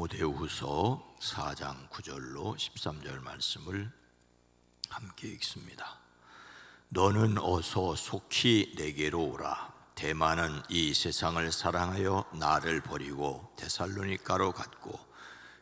디모데후서 4장 9절로 13절 말씀을 함께 읽습니다. 너는 어서 속히 내게로 오라. 데마는 이 세상을 사랑하여 나를 버리고 데살로니가로 갔고,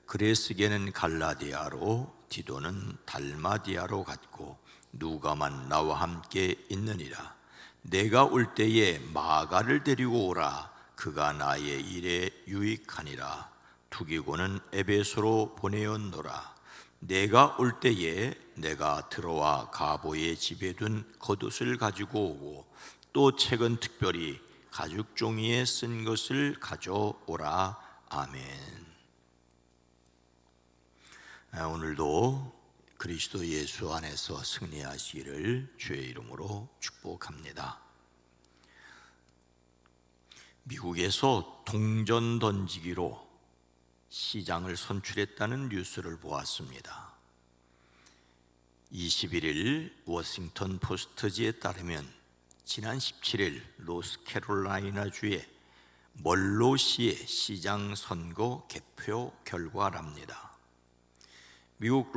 그레스게는 갈라디아로, 디도는 달마디아로 갔고, 누가만 나와 함께 있느니라. 내가 올 때에 마가를 데리고 오라. 그가 나의 일에 유익하니라. 투기고는 에베소로 보내었노라. 내가 올 때에 내가 들어와 가보의 집에 둔 겉옷을 가지고 오고, 또 책은 특별히 가죽 종이에 쓴 것을 가져오라. 아멘. 오늘도 그리스도 예수 안에서 승리하시기를 주의 이름으로 축복합니다. 미국에서 동전 던지기로 시장을 선출했다는 뉴스를 보았습니다. 21일 워싱턴 포스트지에 따르면 지난 17일 노스캐롤라이나주의 멀로시의 시장 선거 개표 결과랍니다. 미국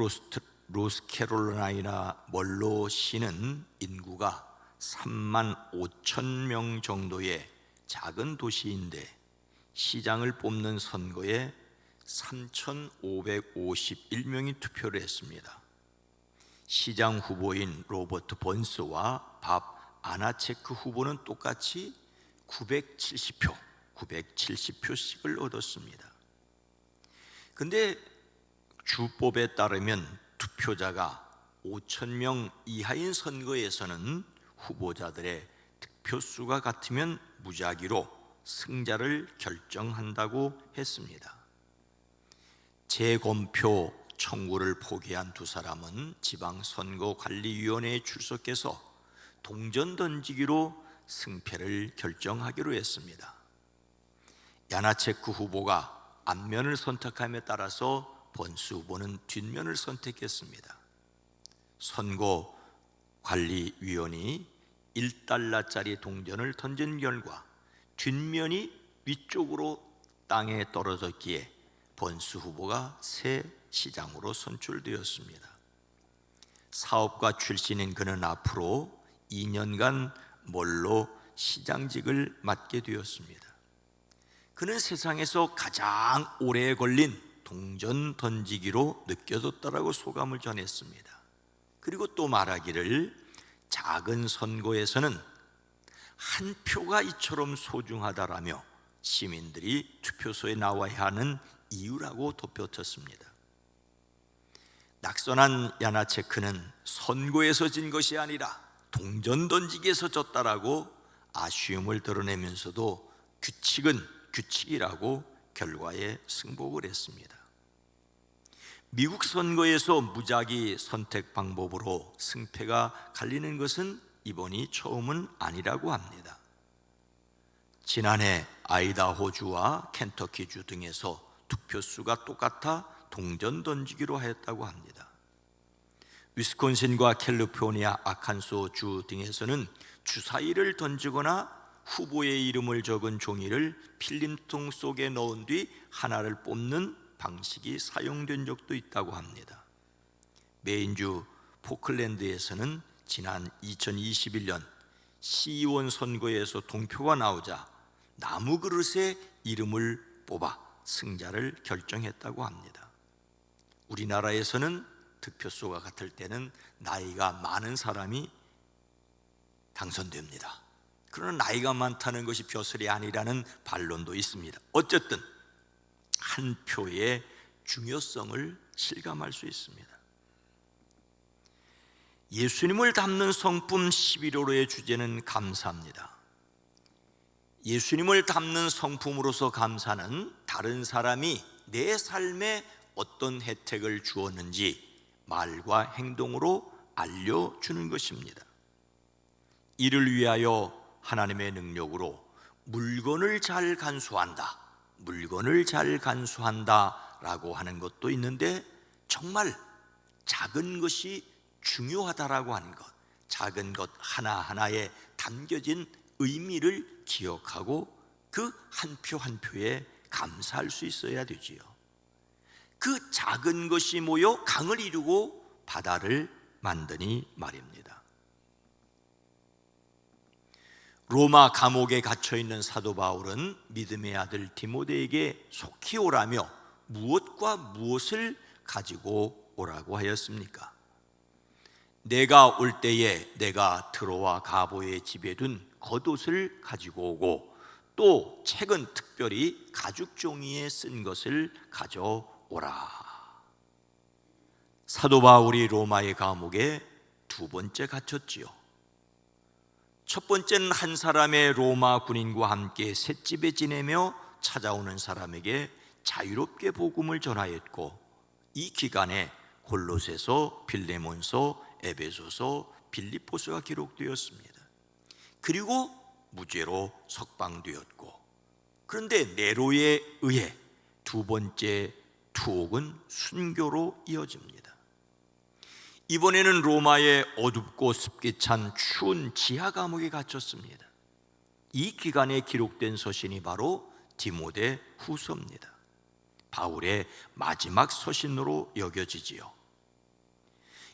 노스캐롤라이나 멀로시는 인구가 3만 5천 명 정도의 작은 도시인데, 시장을 뽑는 선거에 3,551명이 투표를 했습니다. 시장 후보인 로버트 번스와 밥 아나체크 후보는 똑같이 970표씩을 얻었습니다. 그런데 주법에 따르면 투표자가 5,000명 이하인 선거에서는 후보자들의 득표수가 같으면 무작위로 승자를 결정한다고 했습니다. 재검표 청구를 포기한 두 사람은 지방선거관리위원회에 출석해서 동전 던지기로 승패를 결정하기로 했습니다. 야나체크 후보가 앞면을 선택함에 따라서 번스 후보는 뒷면을 선택했습니다. 선거관리위원이 1달러짜리 동전을 던진 결과 뒷면이 위쪽으로 땅에 떨어졌기에 번스 후보가 새 시장으로 선출되었습니다. 사업가 출신인 그는 앞으로 2년간 멀로 시장직을 맡게 되었습니다. 그는 세상에서 가장 오래 걸린 동전 던지기로 느껴졌다라고 소감을 전했습니다. 그리고 또 말하기를, 작은 선거에서는 한 표가 이처럼 소중하다라며 시민들이 투표소에 나와야 하는 이유라고 덧붙였습니다. 낙선한 야나체크는 선거에서 진 것이 아니라 동전 던지기에서 졌다라고 아쉬움을 드러내면서도 규칙은 규칙이라고 결과에 승복을 했습니다. 미국 선거에서 무작위 선택 방법으로 승패가 갈리는 것은 이번이 처음은 아니라고 합니다. 지난해 아이다호주와 켄터키주 등에서 투표수가 똑같아 동전 던지기로 하였다고 합니다. 위스콘신과 캘리포니아, 아칸소주 등에서는 주사위를 던지거나 후보의 이름을 적은 종이를 필름통 속에 넣은 뒤 하나를 뽑는 방식이 사용된 적도 있다고 합니다. 메인주 포클랜드에서는 지난 2021년 시의원 선거에서 동표가 나오자 나무 그릇에 이름을 뽑아 승자를 결정했다고 합니다. 우리나라에서는 득표수가 같을 때는 나이가 많은 사람이 당선됩니다. 그러나 나이가 많다는 것이 벼슬이 아니라는 반론도 있습니다. 어쨌든 한 표의 중요성을 실감할 수 있습니다. 예수님을 담는 성품 11호로의 주제는 감사입니다. 예수님을 담는 성품으로서 감사는 다른 사람이 내 삶에 어떤 혜택을 주었는지 말과 행동으로 알려주는 것입니다. 이를 위하여 하나님의 능력으로 물건을 잘 간수한다 라고 하는 것도 있는데, 정말 작은 것이 중요하다라고 하는 것, 작은 것 하나하나에 담겨진 의미를 기억하고 그 한 표 한 표에 감사할 수 있어야 되지요. 그 작은 것이 모여 강을 이루고 바다를 만드니 말입니다. 로마 감옥에 갇혀있는 사도 바울은 믿음의 아들 디모데에게 속히 오라며 무엇과 무엇을 가지고 오라고 하였습니까? 내가 올 때에 내가 트로아 가보의 집에 둔 겉옷을 가지고 오고 또 책은 특별히 가죽 종이에 쓴 것을 가져오라. 사도 바울이 로마의 감옥에 두 번째 갇혔지요. 첫 번째는 한 사람의 로마 군인과 함께 셋집에 지내며 찾아오는 사람에게 자유롭게 복음을 전하였고, 이 기간에 골로새서, 빌레몬서, 에베소서, 빌립보서가 기록되었습니다. 그리고 무죄로 석방되었고, 그런데 네로에 의해 두 번째 투옥은 순교로 이어집니다. 이번에는 로마의 어둡고 습기 찬 추운 지하 감옥에 갇혔습니다. 이 기간에 기록된 서신이 바로 디모데 후서입니다. 바울의 마지막 서신으로 여겨지지요.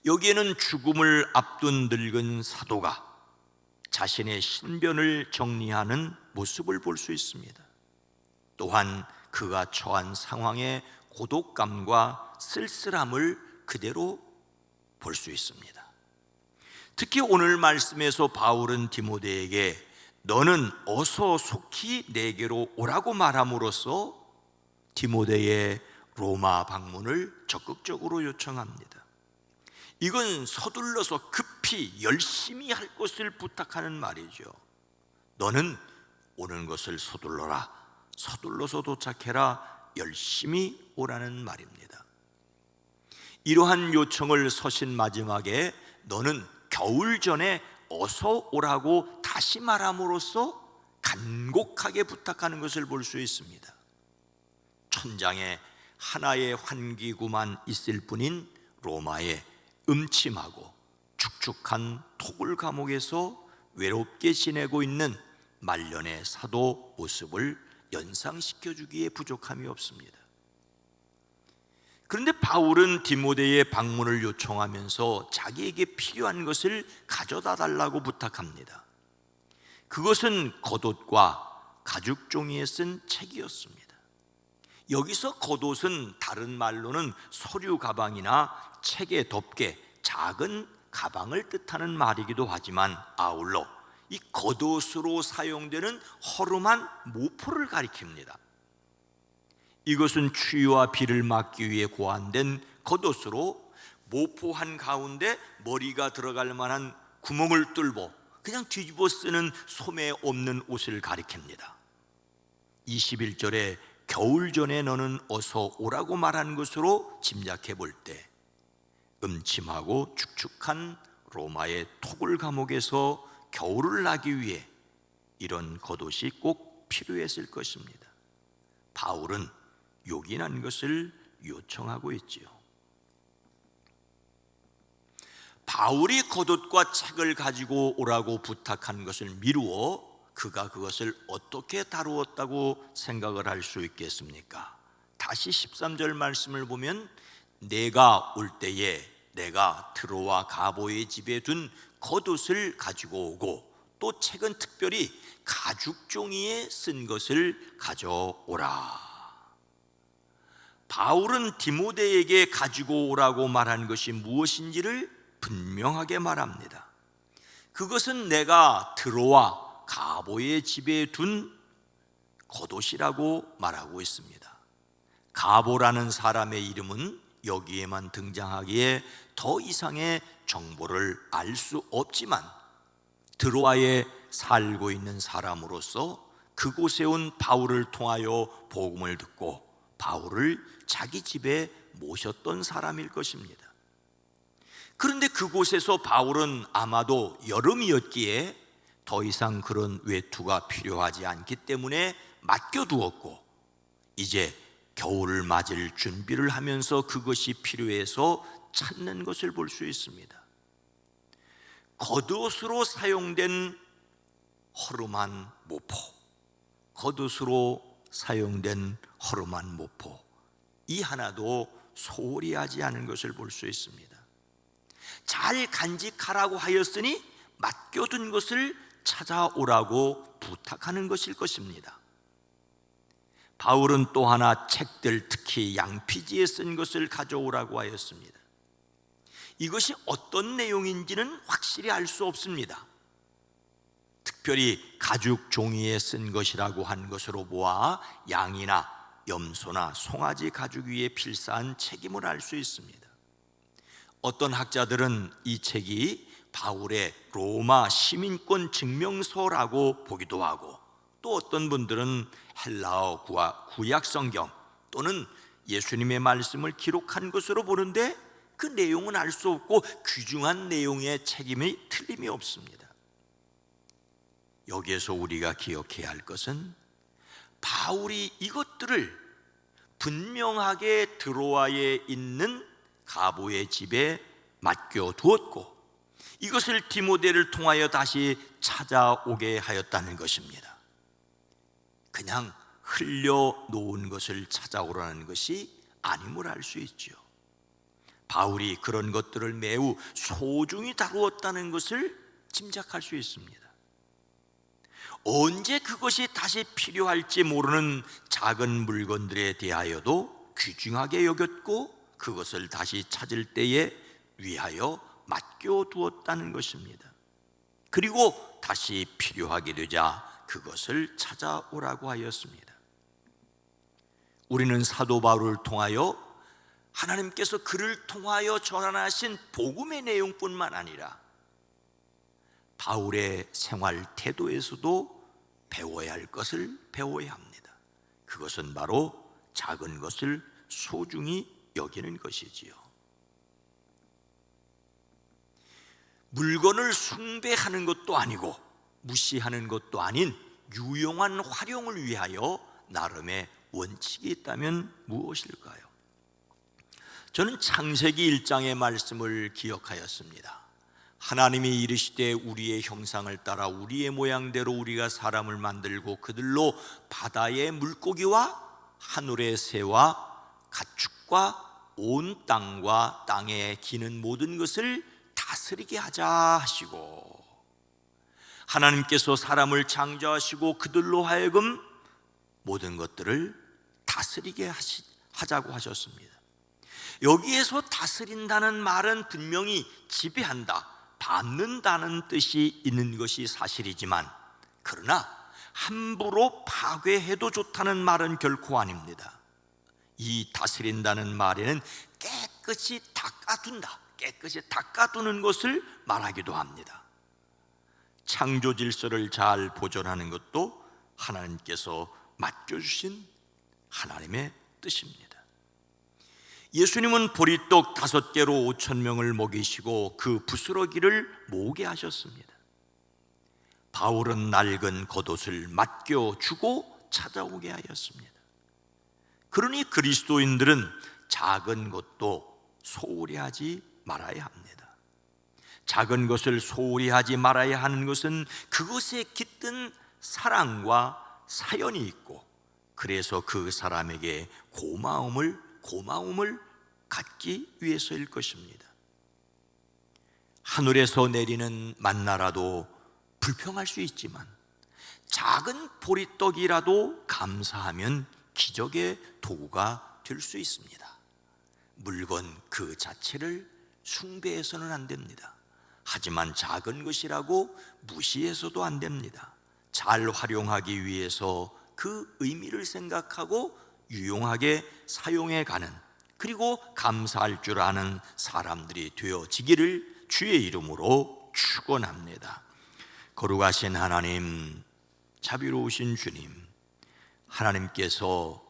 여기에는 죽음을 앞둔 늙은 사도가 자신의 신변을 정리하는 모습을 볼 수 있습니다. 또한 그가 처한 상황의 고독감과 쓸쓸함을 그대로 볼 수 있습니다. 특히 오늘 말씀에서 바울은 디모데에게 너는 어서 속히 내게로 오라고 말함으로써 디모데의 로마 방문을 적극적으로 요청합니다. 이건 서둘러서 급히 열심히 할 것을 부탁하는 말이죠. 너는 오는 것을 서둘러라, 서둘러서 도착해라, 열심히 오라는 말입니다. 이러한 요청을 서신 마지막에 너는 겨울 전에 어서 오라고 다시 말함으로써 간곡하게 부탁하는 것을 볼 수 있습니다. 천장에 하나의 환기구만 있을 뿐인 로마의 음침하고 축축한 토굴 감옥에서 외롭게 지내고 있는 말년의 사도 모습을 연상시켜주기에 부족함이 없습니다. 그런데 바울은 디모데의 방문을 요청하면서 자기에게 필요한 것을 가져다 달라고 부탁합니다. 그것은 겉옷과 가죽 종이에 쓴 책이었습니다. 여기서 겉옷은 다른 말로는 서류 가방이나 책에 덮개, 작은 가방을 뜻하는 말이기도 하지만 아울러 이 겉옷으로 사용되는 허름한 모포를 가리킵니다. 이것은 추위와 비를 막기 위해 고안된 겉옷으로 모포 한 가운데 머리가 들어갈 만한 구멍을 뚫고 그냥 뒤집어 쓰는 소매 없는 옷을 가리킵니다. 21절에 겨울 전에 너는 어서 오라고 말한 것으로 짐작해 볼 때 음침하고 축축한 로마의 토굴 감옥에서 겨울을 나기 위해 이런 겉옷이 꼭 필요했을 것입니다. 바울은 요긴한 것을 요청하고 있지요. 바울이 겉옷과 책을 가지고 오라고 부탁한 것을 미루어 그가 그것을 어떻게 다루었다고 생각을 할 수 있겠습니까? 다시 13절 말씀을 보면 내가 올 때에 내가 트로아 가보의 집에 둔 겉옷을 가지고 오고 또 책은 특별히 가죽 종이에 쓴 것을 가져오라. 바울은 디모데에게 가지고 오라고 말한 것이 무엇인지를 분명하게 말합니다. 그것은 내가 트로아 가보의 집에 둔 겉옷이라고 말하고 있습니다. 가보라는 사람의 이름은 여기에만 등장하기에 더 이상의 정보를 알 수 없지만 드로아에 살고 있는 사람으로서 그곳에 온 바울을 통하여 복음을 듣고 바울을 자기 집에 모셨던 사람일 것입니다. 그런데 그곳에서 바울은 아마도 여름이었기에 더 이상 그런 외투가 필요하지 않기 때문에 맡겨두었고 이제 겨울을 맞을 준비를 하면서 그것이 필요해서 찾는 것을 볼 수 있습니다. 겉옷으로 사용된 허름한 모포, 겉옷으로 사용된 허름한 모포, 이 하나도 소홀히 하지 않은 것을 볼 수 있습니다. 잘 간직하라고 하였으니 맡겨둔 것을 찾아오라고 부탁하는 것일 것입니다. 바울은 또 하나 책들, 특히 양피지에 쓴 것을 가져오라고 하였습니다. 이것이 어떤 내용인지는 확실히 알 수 없습니다. 특별히 가죽 종이에 쓴 것이라고 한 것으로 보아 양이나 염소나 송아지 가죽 위에 필사한 책임을 알 수 있습니다. 어떤 학자들은 이 책이 바울의 로마 시민권 증명서라고 보기도 하고, 또 어떤 분들은 헬라어 구약 성경 또는 예수님의 말씀을 기록한 것으로 보는데, 그 내용은 알 수 없고 귀중한 내용의 책임이 틀림이 없습니다. 여기에서 우리가 기억해야 할 것은 바울이 이것들을 분명하게 드로아에 있는 가보의 집에 맡겨두었고, 이것을 디모데를 통하여 다시 찾아오게 하였다는 것입니다. 그냥 흘려놓은 것을 찾아오라는 것이 아님을 알 수 있죠. 바울이 그런 것들을 매우 소중히 다루었다는 것을 짐작할 수 있습니다. 언제 그것이 다시 필요할지 모르는 작은 물건들에 대하여도 귀중하게 여겼고, 그것을 다시 찾을 때에 위하여 맡겨두었다는 것입니다. 그리고 다시 필요하게 되자 그것을 찾아오라고 하였습니다. 우리는 사도 바울을 통하여 하나님께서 그를 통하여 전하신 복음의 내용뿐만 아니라 바울의 생활 태도에서도 배워야 할 것을 배워야 합니다. 그것은 바로 작은 것을 소중히 여기는 것이지요. 물건을 숭배하는 것도 아니고 무시하는 것도 아닌 유용한 활용을 위하여 나름의 원칙이 있다면 무엇일까요? 저는 창세기 1장의 말씀을 기억하였습니다. 하나님이 이르시되 우리의 형상을 따라 우리의 모양대로 우리가 사람을 만들고 그들로 바다의 물고기와 하늘의 새와 가축과 온 땅과 땅에 기는 모든 것을 다스리게 하자 하시고, 하나님께서 사람을 창조하시고 그들로 하여금 모든 것들을 다스리게 하자고 하셨습니다. 여기에서 다스린다는 말은 분명히 지배한다, 받는다는 뜻이 있는 것이 사실이지만, 그러나 함부로 파괴해도 좋다는 말은 결코 아닙니다. 이 다스린다는 말에는 깨끗이 닦아둔다, 깨끗이 닦아두는 것을 말하기도 합니다. 창조 질서를 잘 보존하는 것도 하나님께서 맡겨주신 하나님의 뜻입니다. 예수님은 보리떡 5개로 5,000명을 먹이시고 그 부스러기를 모으게 하셨습니다. 바울은 낡은 겉옷을 맡겨주고 찾아오게 하였습니다. 그러니 그리스도인들은 작은 것도 소홀히 하지 말아야 합니다. 작은 것을 소홀히 하지 말아야 하는 것은 그것에 깃든 사랑과 사연이 있고, 그래서 그 사람에게 고마움을 갖기 위해서일 것입니다. 하늘에서 내리는 만나라도 불평할 수 있지만 작은 보리떡이라도 감사하면 기적의 도구가 될 수 있습니다. 물건 그 자체를 숭배해서는 안 됩니다. 하지만 작은 것이라고 무시해서도 안 됩니다. 잘 활용하기 위해서 그 의미를 생각하고 유용하게 사용해가는, 그리고 감사할 줄 아는 사람들이 되어지기를 주의 이름으로 축원합니다. 거룩하신 하나님, 자비로우신 주님, 하나님께서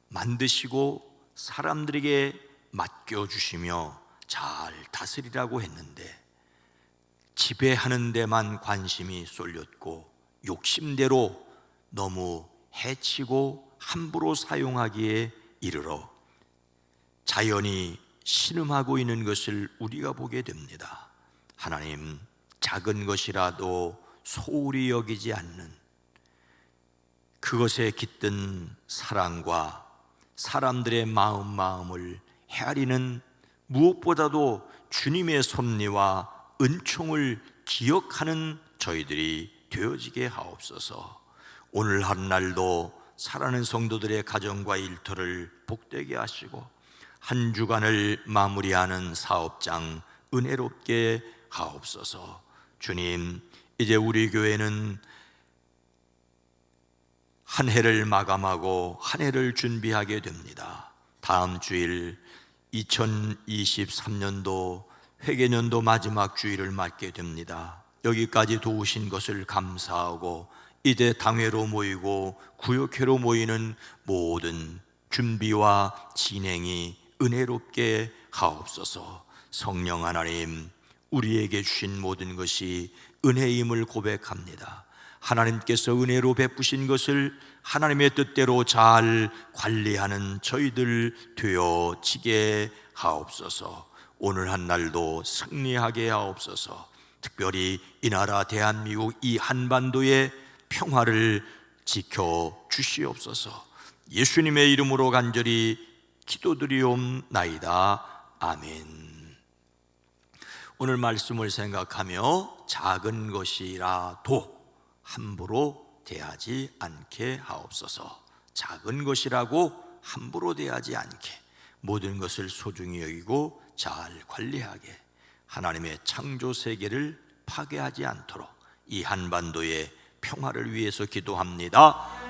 만드시고 사람들에게 맡겨주시며 잘 다스리라고 했는데 지배하는 데만 관심이 쏠렸고 욕심대로 너무 해치고 함부로 사용하기에 이르러 자연이 신음하고 있는 것을 우리가 보게 됩니다. 하나님, 작은 것이라도 소홀히 여기지 않는 그것에 깃든 사랑과 사람들의 마음을 헤아리는, 무엇보다도 주님의 섭리와 은총을 기억하는 저희들이 되어지게 하옵소서. 오늘 한날도 사랑하는 성도들의 가정과 일터를 복되게 하시고 한 주간을 마무리하는 사업장 은혜롭게 하옵소서. 주님, 이제 우리 교회는 한 해를 마감하고 한 해를 준비하게 됩니다. 다음 주일 2023년도 회계년도 마지막 주일을 맞게 됩니다. 여기까지 도우신 것을 감사하고 이제 당회로 모이고 구역회로 모이는 모든 준비와 진행이 은혜롭게 하옵소서. 성령 하나님, 우리에게 주신 모든 것이 은혜임을 고백합니다. 하나님께서 은혜로 베푸신 것을 하나님의 뜻대로 잘 관리하는 저희들 되어지게 하옵소서. 오늘 한날도 승리하게 하옵소서. 특별히 이 나라 대한민국 이 한반도의 평화를 지켜 주시옵소서. 예수님의 이름으로 간절히 기도드리옵나이다. 아멘. 오늘 말씀을 생각하며 작은 것이라도 함부로 대하지 않게 하옵소서. 작은 것이라고 함부로 대하지 않게, 모든 것을 소중히 여기고 잘 관리하게, 하나님의 창조 세계를 파괴하지 않도록 이 한반도의 평화를 위해서 기도합니다.